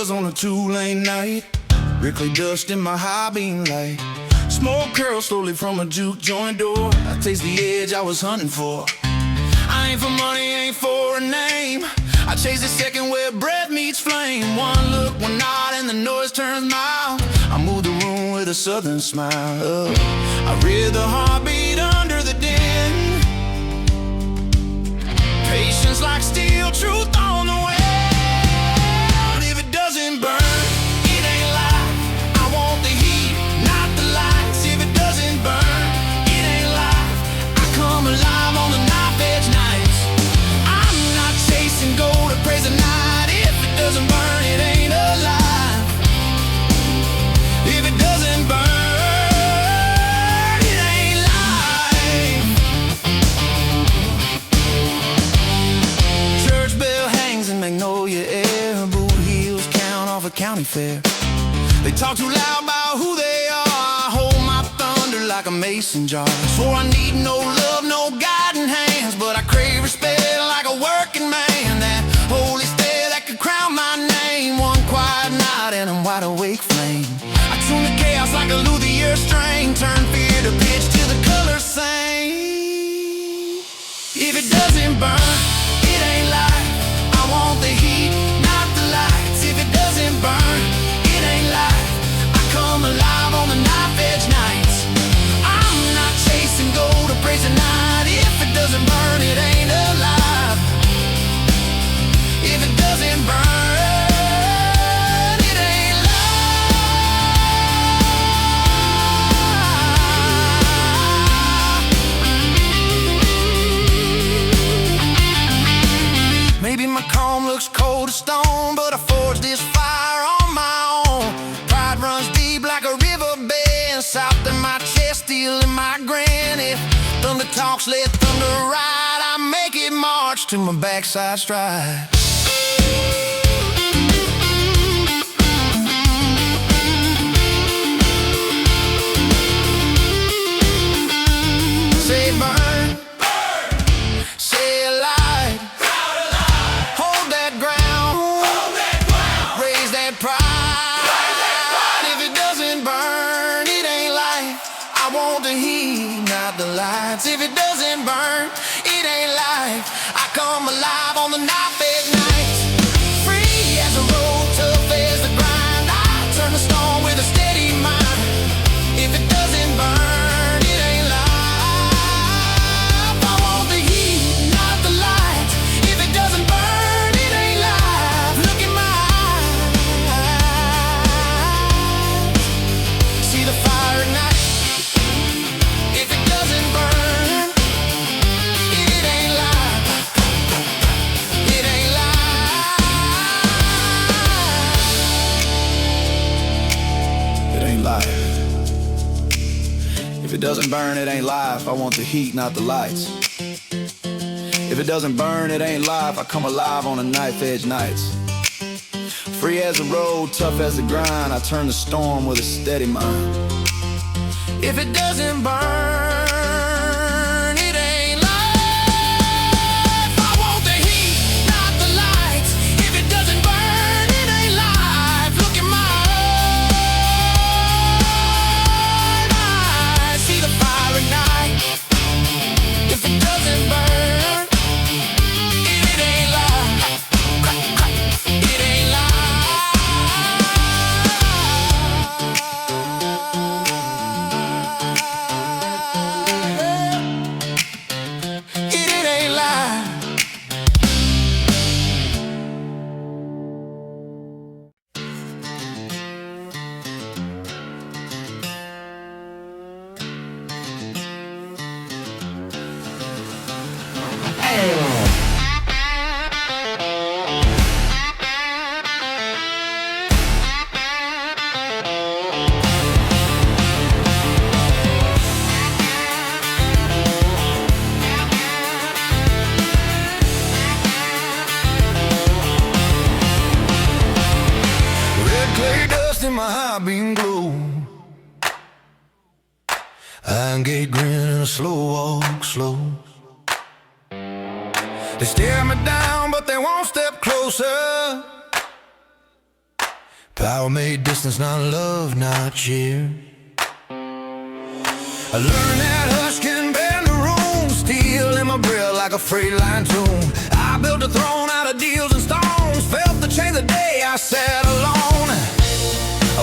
buzz on a two-lane night. Wrinkly dust in my high beam light. Smoke curls slowly from a juke joint door. I taste the edge I was hunting for. I ain't for money, ain't for a name. I chase the second where breath meets flame. One look, one nod, and the noise turns mild. I move the room with a southern smile. I read the heartbeat under the din. Patience like steel, truth on the way. If it doesn't burn, it ain't life. I want the heat, not the lights. If it doesn't burn, it ain't life. I come alive on the knife edge nights. I'm not chasing gold or praise the night. If it doesn't burn, it ain't alive. If it doesn't burn, it ain't life. Church bell hangs in Magnolia air. Boot heels count off a county fair. They talk too loud about who they are. I hold my thunder like a mason jar. Swore I need no love, no guiding hands, but I crave respect like a working man. That holy stare that could crown my name. One quiet night and I'm wide awake flame. I tune the chaos like a luthier string. Turn fear to pitch till the colors sing. If it doesn't burn, it ain't life. I want the heat, not the lights. If it doesn't burn, it ain't life. I come alive on the knife edge nights. I'm not chasing gold or praise the night. If it doesn't burn, it ain't alive. If it doesn't burn, it ain't life. Maybe my calm looks cold as stone, but I forged this fire on my own. Pride runs deep like a river bend. South in my chest, steel in my grin. If thunder talks, let thunder ride. I make it march to my backside stride. Say burn, say alive. Hold that ground, raise that pride. If it doesn't burn, it ain't life. I want the heat, not the lights. If it doesn't burn, it ain't life. I come alive on the knife edge nights. Free as a road, tough as the grind. I turn the storm with a steady mind. If it doesn't burn, it ain't life. I want the heat, not the lights. If it doesn't burn, it ain't life. Look in my eyes, see the fire at night. If it doesn't burn, it ain't life. It ain't life. It ain't life. If it doesn't burn, it ain't life. I want the heat, not the lights. If it doesn't burn, it ain't life. I come alive on the knife edge nights. Free as a road, tough as the grind. I turn the storm with a steady mind. If it doesn't burn, it ain't life. I want the heat, not the lights. If it doesn't burn, it ain't life. Look in my eyes, see the fire at night. If it doesn't burn, it ain't life. It ain't life. It ain't life. Red clay dust in my high beam glow. Iron gate grin and a slow walk, slow. They stare me down, but they won't step closer. Power made distance, not love, not cheer. I learned that hush can bend the room, steel in my breath like a freight line tomb. I built a throne out of deals and stones, felt the chain the day I sat alone.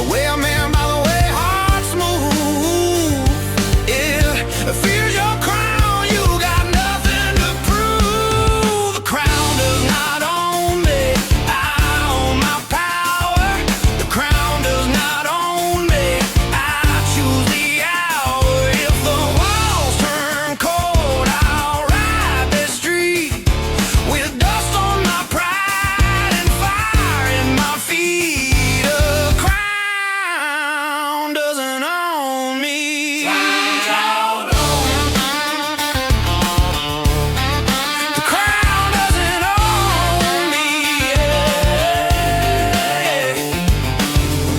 Away a man by the way, heart smooth. Yeah, fear's your crown, you got nothing to prove. The crown does not own me, I own my power. The crown does not own me, I choose the hour. If the walls turn cold, I'll ride this street with dust on my pride and fire in my feet. A crown doesn't own me. The crown doesn't own me. Yeah.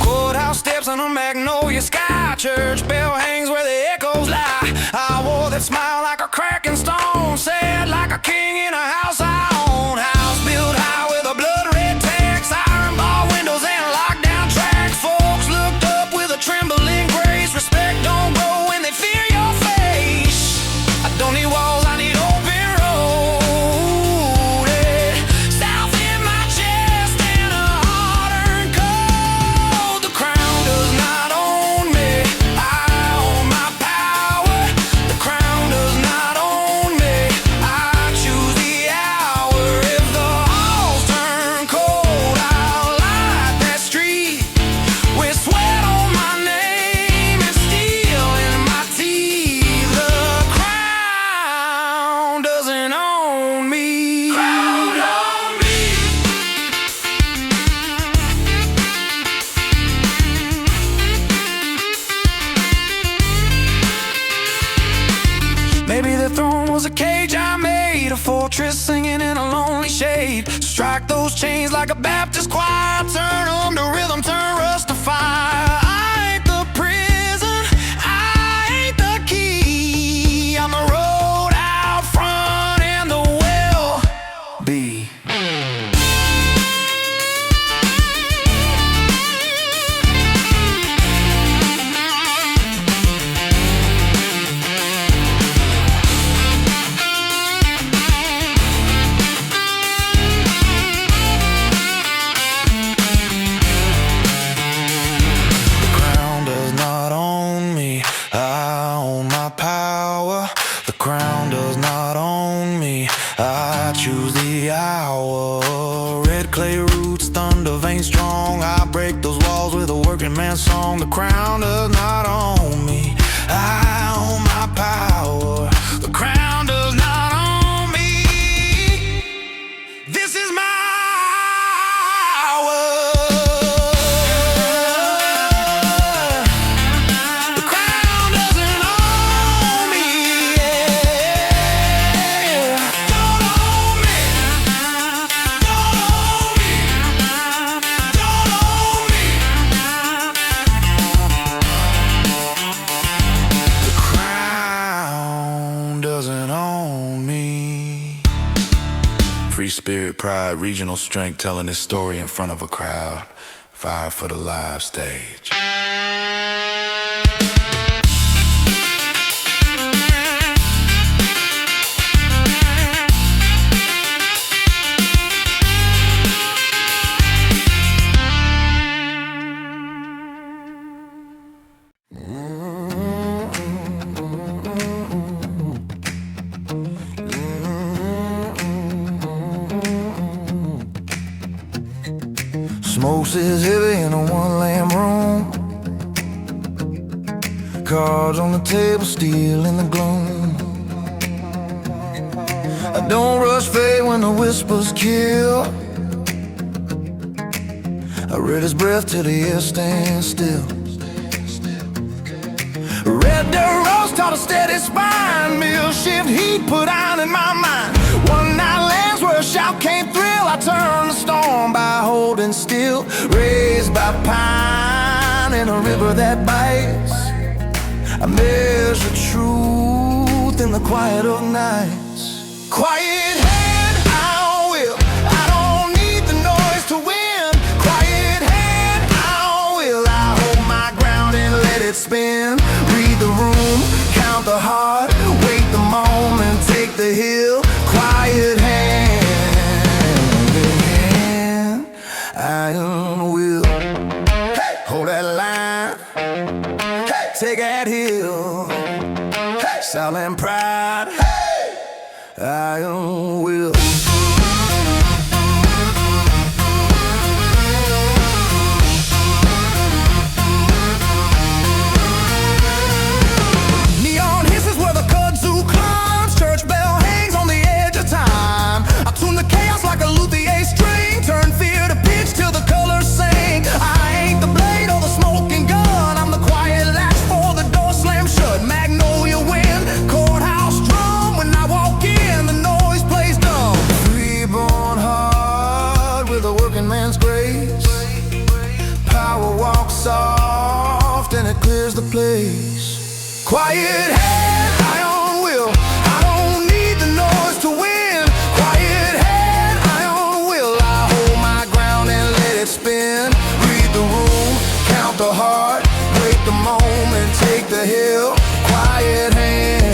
Courthouse steps on a magnolia sky, church bell hangs where the echoes lie. I wore that smile like a cracking stone, sad like a king in a house I own. House built high with a blood red tax, iron bar windows and lockdown tracks. Folks looked up with a trembling grace. Respect don't grow when they fear your face. I don't need walls, I need open road. Yeah. South in my chest and a hard-earned cold. The crown does not own me, I own my power. The crown does not own me, I choose the hour. If the halls turn cold, I'll light that street with sweat on my name and steel in my teeth. The crown doesn't own me. Crown on me. Maybe the throne was a cage I made, a fortress singing in a lonely shade. Strike those chains like a Baptist choir, turn them to rhythm, turn rust to fire. I ain't the prison, I ain't the key. I'm the road out front and the well-be. The crown does not own me, I own my power. The crown does not own me, I choose the hour. Red clay roots, thunder veins strong, I break those walls with a working man's song. The crown does not own me, I own my power. The crown does not own me, this is my hour. The crown doesn't own me, yeah. Don't own me, don't own me, don't own me. The crown doesn't own me. Free spirit, pride, regional strength, telling this story in front of a crowd. Fire for the live stage. Smoke is heavy in a one-lamp room. Cards on the table, steel in the gloom. I don't rush fate when the whispers kill. I read his breath till the air stands still. Red dirt roads taught a steady spine. Mill shift heat put iron in my mind. One night lands where a shout can't thrill. I turn the storm by holding still. Raised by pine in a river that bites. I measure truth in the quiet of nights. Quiet hand, I will. I don't need the noise to win. Quiet hand, I the heart, wait the moment, take the hill. Quiet hand, iron will. Hold that line, take that hill. Style and pride, iron will. Neon hisses where the kudzu climbs. Church bell hangs on the edge of time. I tune the chaos like a luthier string. Turn fear to pitch till the colors sing. I ain't the blade or the smoking gun. I'm the quiet latch for the door slam shut. Magnolia wind, courthouse drum. When I walk in, the noise plays dumb. Reborn heart with a working man's grace. Power walks soft and it clears the place. Quiet hand, iron will. I don't need the noise to win. Quiet hand, iron will. I hold my ground and let it spin. Read the room, count the heart, wait the moment, take the hill. Quiet hand,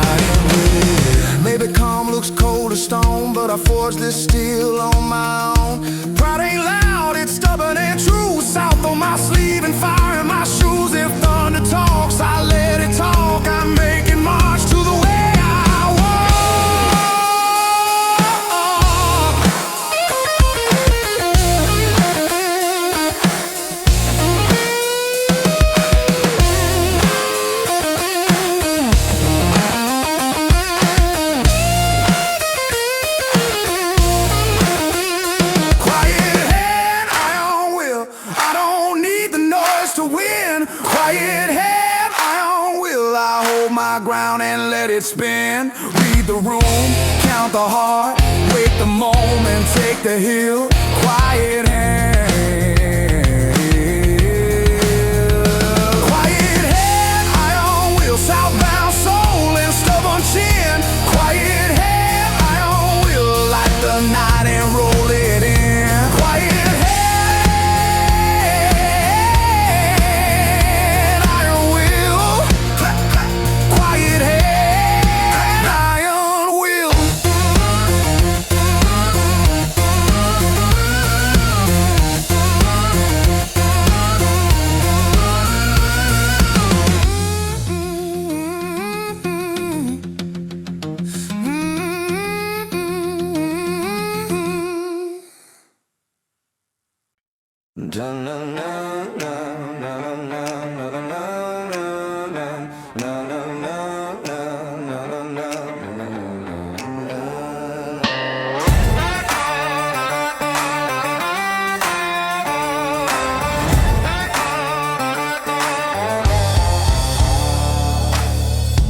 iron will. Maybe calm looks cold as stone, but I forged this steel on my own. Pride ain't loud, it's stubborn and true. South on my sleeve and fire in my shoes. If thunder talks, I let it talk. I'm making march to the way I walk. Quiet hand, iron will. I don't need the noise to win. Quiet hand, iron will. I hold my ground and let it spin. Read the room, count the heart, wait the moment, take the hill. Quiet hand, quiet hand, iron will. Southbound soul and stubborn chin. Quiet hand, iron will. Light the night and roll it in. Quiet hand, iron will. Quiet hand, iron will.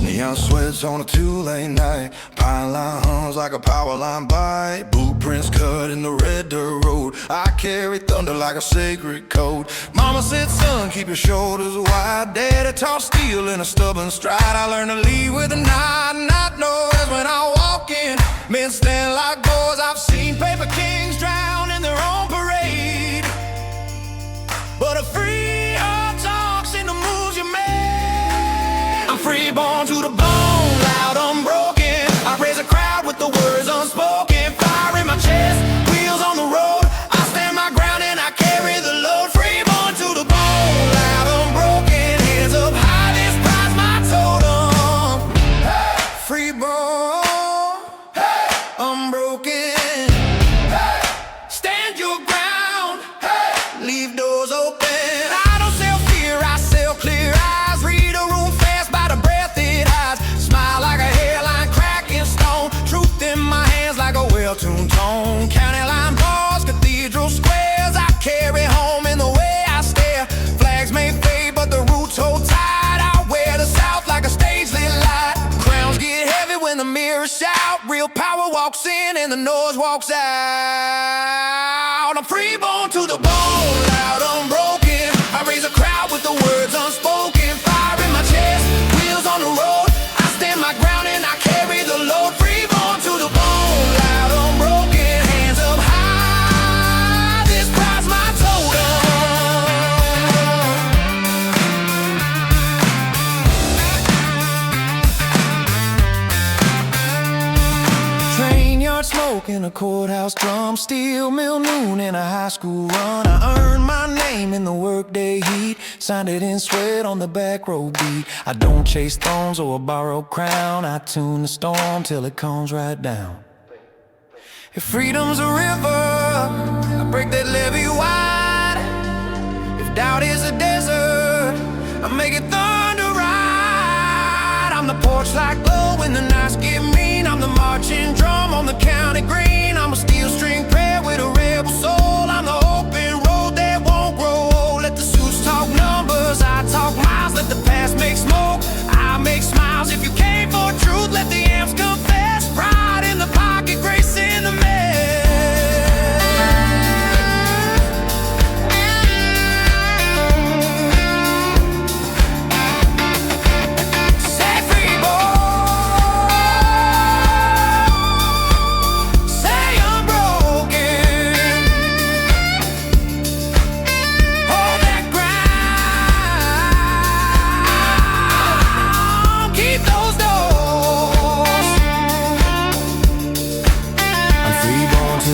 Neon sweats on a two-lane night. Pine line hums like a power line bite. Blueprints cut in the red dirt road. I carry thunder like a sacred code. Mama said, son, keep your shoulders wide. Daddy taught steel in a stubborn stride. I learned to lead with a nod, not noise when I walk in. Men stand like boys. I've seen paper kings drown in their own parade. But a free heart talks in the moves you make. I'm free born to the bone, loud, unbroken. I raise a crowd with the words unspoken. Fire in my chest, wheels on the road. I stand my ground and I carry the load. Free born to the bone, loud, unbroken. Hands up high, this pride's my totem. Hey! Free born, hey! Unbroken. Hey! Stand your ground, hey! Leave doors open. I don't sell fear, I sell clear eyes. Read a room fast by the breath it hides. Smile like a hairline cracking stone. Truth in my hands like a well-tuned tone. County line bars, cathedral squares. I carry home in the way I stare. Flags may fade, but the roots hold tight. I wear the South like a stage lit light. Crowns get heavy when the mirrors shout. Real power walks in and the noise walks out. I'm free born to the bone, loud, unbroken. I raise a crowd with the words unspoken. Fire in my chest, wheels on the road. I stand my ground and I carry the load. Free born to the bone, loud, unbroken. Hands up high, this pride's my totem. broken, a courthouse drum, steel mill noon, and a high school run. I earned my name in the workday heat, signed it in sweat on the back row beat. I don't chase thorns or a borrowed crown, I tune the storm till it comes right down. If freedom's a river, I break that levee wide. If doubt is a desert, I make it thunder ride. I'm the porch light glow when the nights get mean. I'm the marching drum on the county green. I'm a steel string prayer with a rebel soul. I'm the open road that won't grow. Let the suits talk numbers, I talk miles. Let the past make smoke, I make smiles. If you came for truth, let the amps confess. Pride in the pocket, grace in the mess.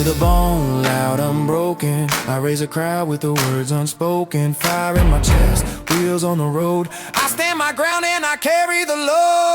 The bone, loud, unbroken. I raise a crowd with the words unspoken. Fire in my chest, wheels on the road. I stand my ground and I carry the load.